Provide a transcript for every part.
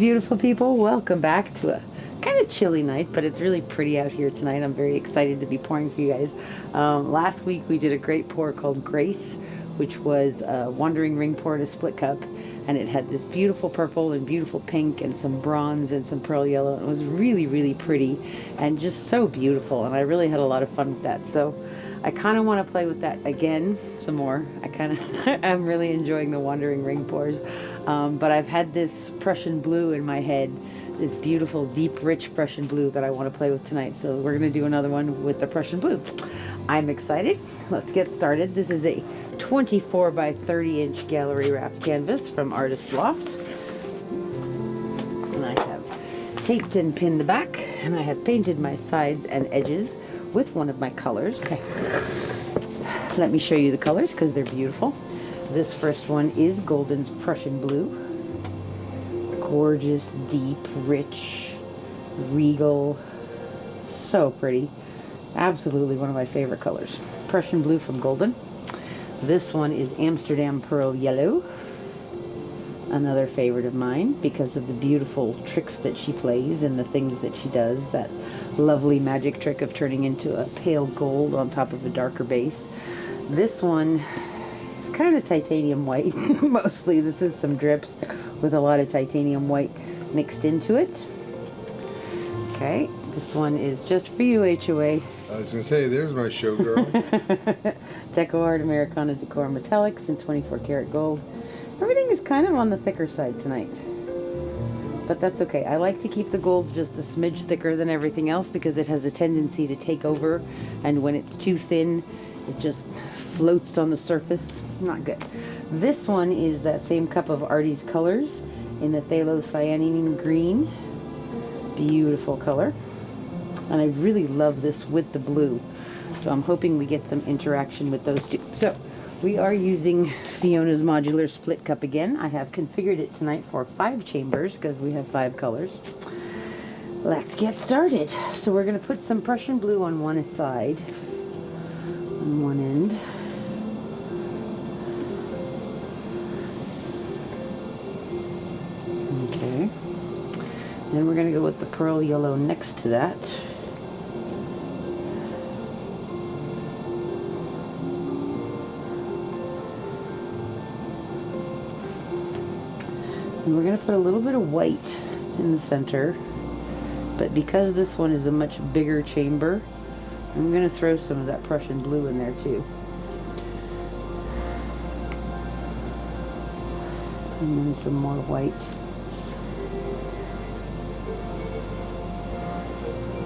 beautiful people. Welcome back to a kind of chilly night, but it's really pretty out here tonight. I'm very excited to be pouring for you guys. Last week we did a great pour called Grace, which was a wandering ring pour in a split cup, and it had this beautiful purple and beautiful pink and some bronze and some pearl yellow. It was really, really pretty and just so beautiful, and I really had a lot of fun with that. So I kind of want to play with that again some more. I'm really enjoying the wandering ring pours. But I've had this Prussian blue in my head, this beautiful, deep, rich Prussian blue that I want to play with tonight. So we're going to do another one with the Prussian blue. I'm excited. Let's get started. This is a 24 by 30 inch gallery wrapped canvas from Artists Loft. And I have taped and pinned the back, and I have painted my sides and edges with one of my colors. Okay. Let me show you the colors because they're beautiful. This first one is Golden's Prussian Blue. Gorgeous, deep, rich, regal, so pretty. Absolutely one of my favorite colors. Prussian Blue from Golden. This one is Amsterdam Pearl Yellow. Another favorite of mine because of the beautiful tricks that she plays and the things that she does. That lovely magic trick of turning into a pale gold on top of a darker base. This one is kind of titanium white. Mostly this is some drips with a lot of titanium white mixed into it. Okay, this one is just for you, HOA. I was going to say, there's my showgirl. DecoArt Americana Decor Metallics in 24 karat gold. Everything is kind of on the thicker side tonight, but that's okay. I like to keep the gold just a smidge thicker than everything else because it has a tendency to take over, and when it's too thin, it just floats on the surface. Not good. This one is that same cup of Artie's colors in the Pthalo Green. Beautiful color. And I really love this with the blue. So I'm hoping we get some interaction with those two. So we are using Fiona's Modular Split cup again. I have configured it tonight for 5 chambers because we have 5 colors. Let's get started. So we're going to put some Prussian blue on one side, on one end. Okay. Then we're going to go with the pearl yellow next to that. And we're going to put a little bit of white in the center, but because this one is a much bigger chamber, I'm going to throw some of that Prussian blue in there too. And then some more white.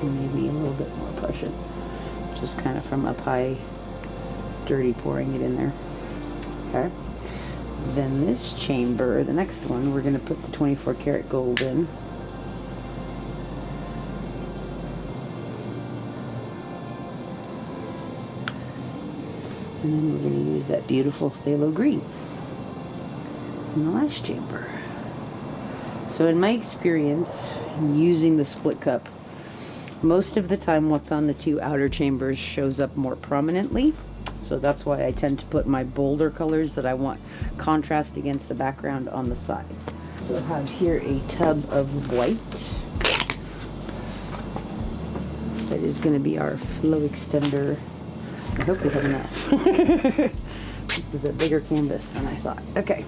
And maybe a little bit more Prussian. Just kind of from up high, dirty pouring it in there. Okay. Then this chamber, the next one, we're going to put the 24 karat gold in. And then we're going to use that beautiful Pthalo Green in the last chamber. So in my experience, using the split cup, most of the time what's on the 2 outer chambers shows up more prominently. So that's why I tend to put my bolder colors that I want contrast against the background on the sides. So I have here a tub of white. That is going to be our flow extender. I hope we have enough. This is a bigger canvas than I thought. Okay.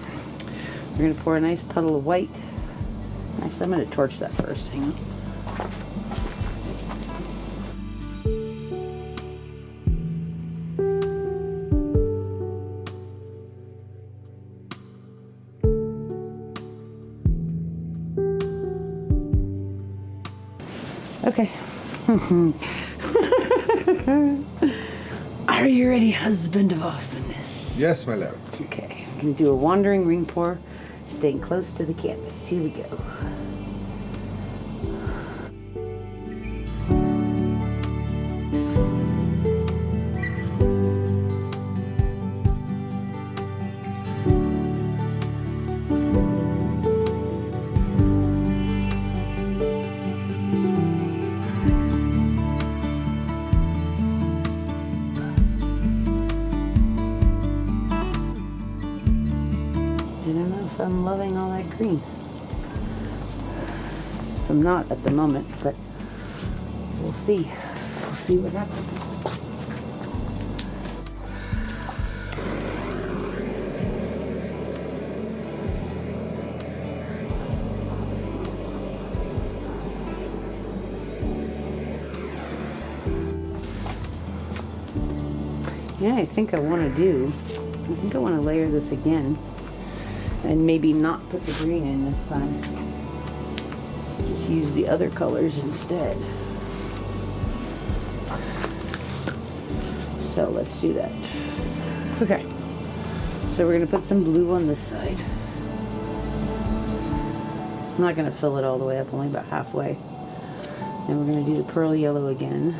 We're going to pour a nice puddle of white. Actually, I'm going to torch that first. Hang on. Okay. Are you ready, husband of awesomeness? Yes, my love. Okay, I'm going to do a wandering ring pour, staying close to the canvas. Here we go. I'm loving all that green. I'm not at the moment, but we'll see. We'll see what happens. Yeah, I think I want to layer this again and maybe not put the green in this time. Just use the other colors instead. So let's do that. Okay, so we're going to put some blue on this side. I'm not going to fill it all the way up, only about halfway. And we're going to do the pearl yellow again.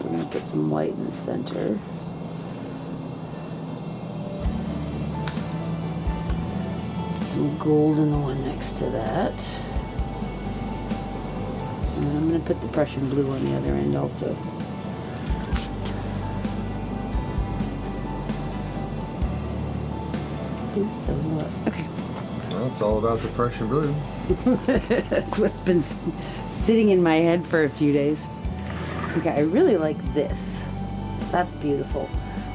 We're going to put some white in the center. Some gold in the one next to that. And I'm going to put the Prussian blue on the other end also. Ooh, that was a lot. Okay. Well, it's all about the Prussian Blue. That's what's been sitting in my head for a few days. Okay, I really like this. That's beautiful.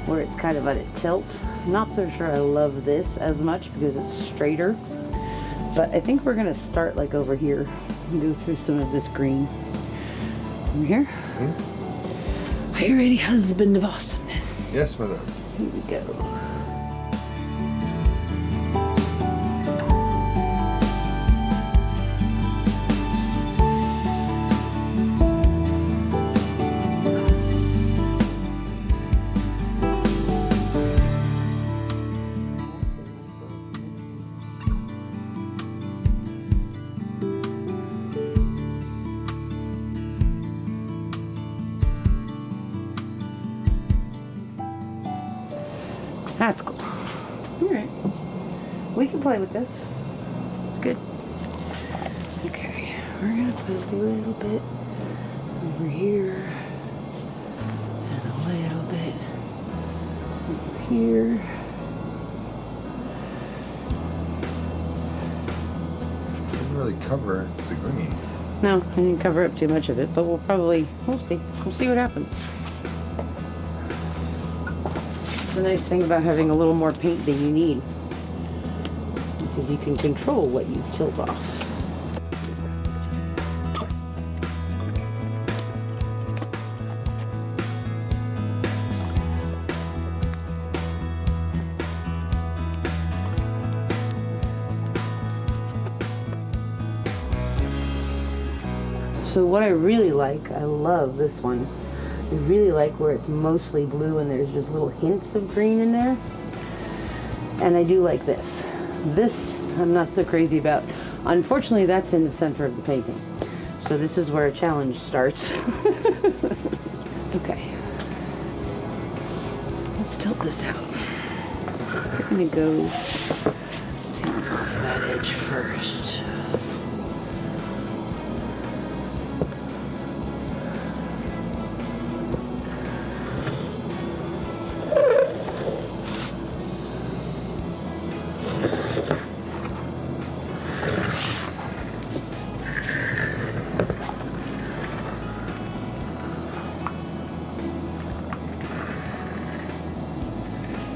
Where it's kind of at a tilt. I'm not so sure I love this as much because it's straighter. But I think we're going to start like over here and go through some of this green. Over here. Mm-hmm. Are you ready, husband of awesomeness? Yes, my love. Here we go. That's cool. Alright. We can play with this. It's good. Okay. We're going to put a little bit over here. And a little bit over here. Didn't really cover the green. No, I didn't cover up too much of it, but we'll see. We'll see what happens. The nice thing about having a little more paint than you need, because you can control what you tilt off. So what I really like, I love this one. I really like where it's mostly blue and there's just little hints of green in there. And I do like this. This I'm not so crazy about. Unfortunately, that's in the center of the painting. So this is where a challenge starts. Okay. Let's tilt this out. I'm gonna go off that edge first.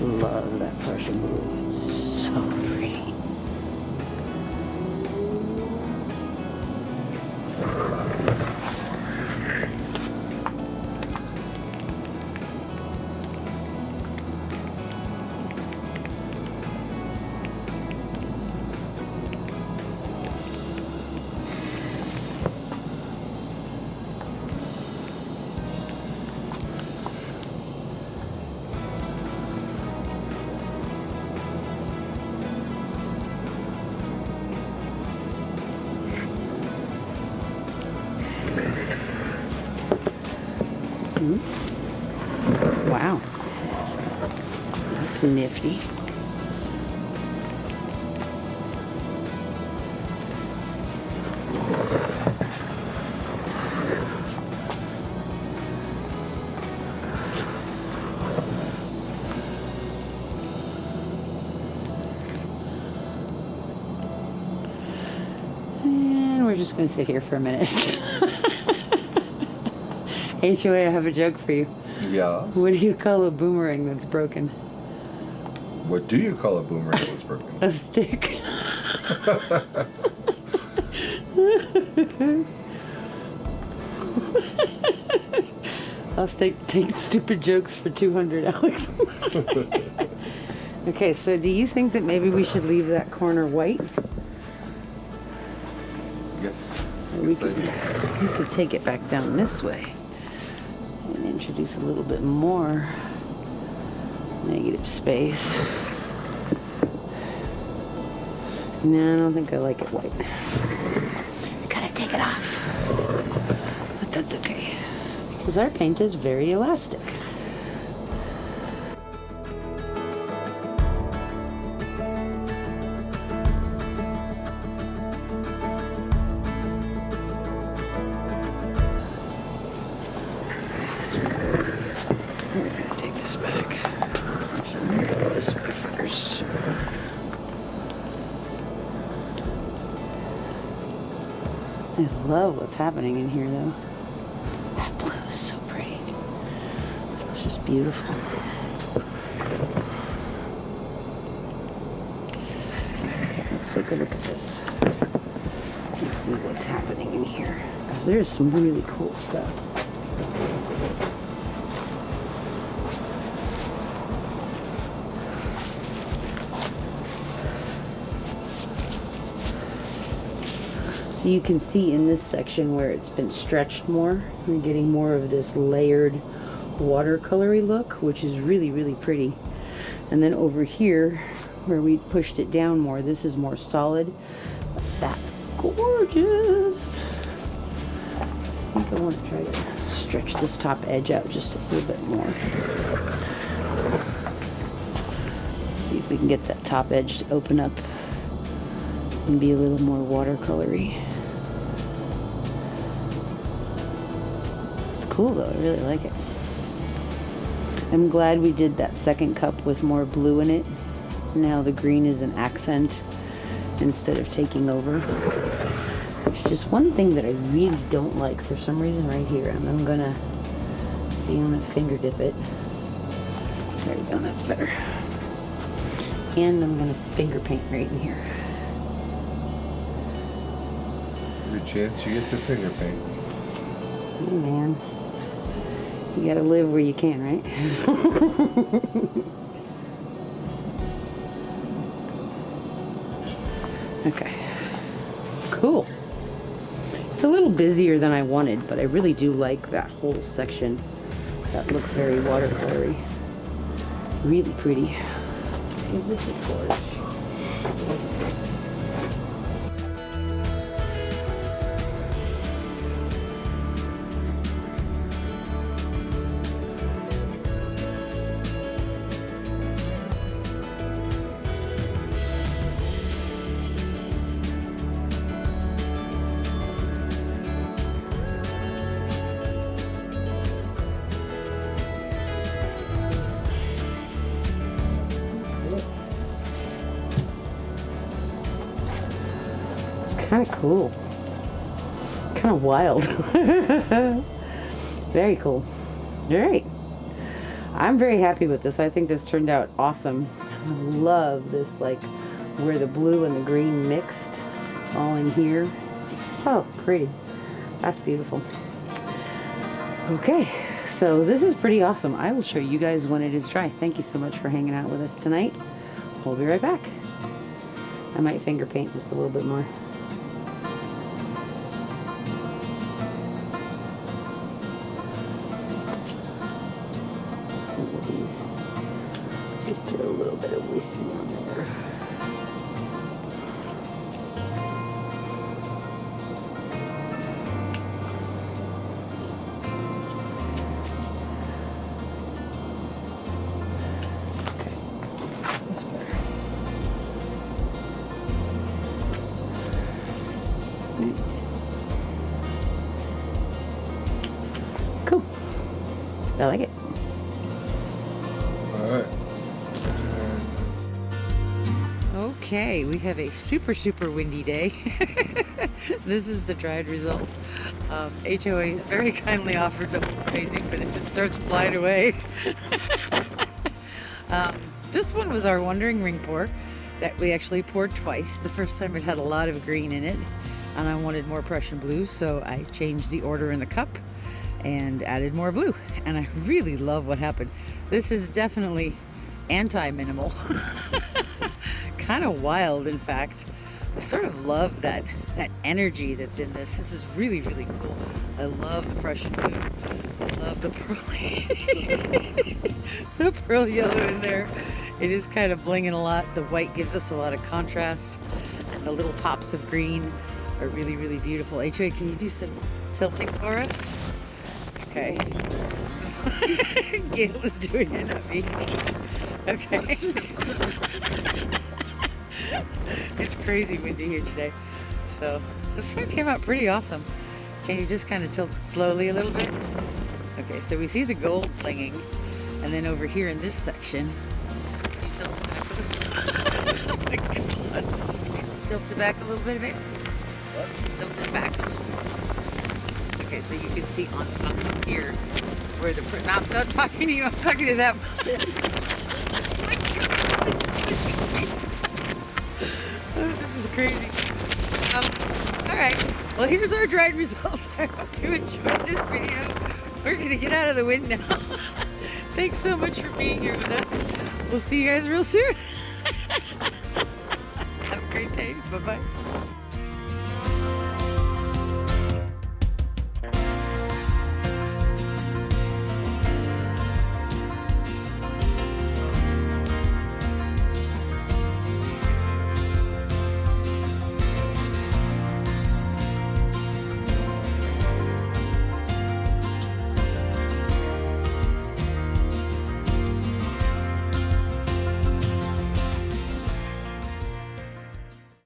Love that Prussian blue. It's so pretty. Wow, that's nifty. we're just going to sit here for a minute. HOA, I have a joke for you. Yeah. What do you call a boomerang that's broken? What do you call a boomerang that's broken? A stick. I'll take stupid jokes for 200, Alex. Okay, so do you think that maybe we should leave that corner white? Yes. We could take it back down this way and introduce a little bit more negative space. No, I don't think I like it white. I gotta take it off. But that's okay, because our paint is very elastic. I love what's happening in here, though. That blue is so pretty. It's just beautiful. Okay, let's take a look at this. Let's see what's happening in here. There's some really cool stuff. So you can see in this section where it's been stretched more, we're getting more of this layered watercolory look, which is really, really pretty. And then over here, where we pushed it down more, this is more solid. But that's gorgeous. I think I want to try to stretch this top edge out just a little bit more. See if we can get that top edge to open up and be a little more watercolory. It's cool though, I really like it. I'm glad we did that second cup with more blue in it. Now the green is an accent instead of taking over. There's just one thing that I really don't like for some reason right here, and I'm gonna finger dip it. There we go, that's better. And I'm gonna finger paint right in here. Every chance you get to finger paint. Hey man, you gotta live where you can, right? Okay, cool. It's a little busier than I wanted, but I really do like that whole section. That looks very watercolory. Really pretty. Let's give this a torch. Kind of cool. Kind of wild. Very cool. All right. I'm very happy with this. I think this turned out awesome. I love this, like, where the blue and the green mixed all in here. It's so pretty. That's beautiful. Okay, so this is pretty awesome. I will show you guys when it is dry. Thank you so much for hanging out with us tonight. We'll be right back. I might finger paint just a little bit more. Some of these. Just throw a little bit of wispy on there. Cool. I like it. All right. Okay, we have a super windy day. This is the dried results. HOA has very kindly offered to hold the painting, but if it starts flying away. This one was our Wandering Ring pour that we actually poured twice. The first time it had a lot of green in it, and I wanted more Prussian blue, so I changed the order in the cup and added more blue, and I really love what happened. This is definitely anti-minimal. Kind of wild, in fact. I sort of love that energy that's in this. This is really cool. I love the Prussian blue. I love the the pearl yellow in there. It is kind of blinging a lot. The white gives us a lot of contrast, and the little pops of green are really beautiful. HOA, can you do some tilting for us? Okay. Gail is doing it, not me. Okay. It's crazy windy here today. So this one came out pretty awesome. Can you just kind of tilt it slowly a little bit? Okay, so we see the gold blinging, and then over here in this section, can you tilt it back a little? Oh my God, this is crazy. Tilt it back a little bit, babe. What? Tilt it back a little bit. Okay, so you can see on top of here where the print. I'm not talking to you. I'm talking to that. Oh, this is crazy. All right. Well, here's our dried results. I hope you enjoyed this video. We're gonna get out of the wind now. Thanks so much for being here with us. We'll see you guys real soon. Have a great day. Bye-bye.